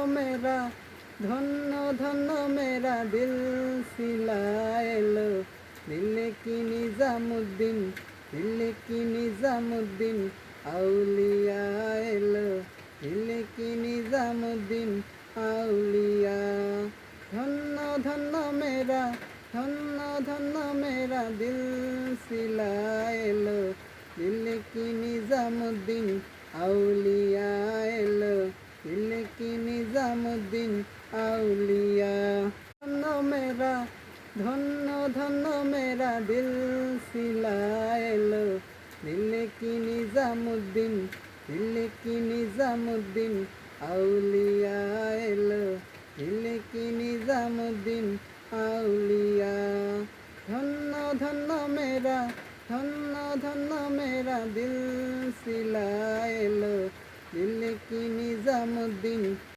মেরা, ধন্য ধন্য মেরা দিল সিলা এলো। দিলে কি নিজামুদ্দিন, দিলে কি নিজামুদ্দিন আউলিয়া এলো। দিলে কি নিজামুদ্দিন আউলিয়া। ধন্য ধন্য মেরা, ধন্য ধন্য মেরা দিল সিলা এলো। দিলে কি নিজামুদ্দিন আউলিয়া এলো। দিলে কি নিজামুদ্দিন আউলিয়া। ধন্য মেরা, ধন্য ধন্য মেরা দিল সিলা এলো। দিলে কি নিজামুদ্দিন, দিলে কি নিজামুদ্দিন আউলিয়া এলো। দিলে কি নিজামুদ্দিন আউলিয়া। ধন্য ধন্য মেরা, ধন্য ধন্য মেরা দিল সিলা এলো। দিলে কি নিজামুদ্দিন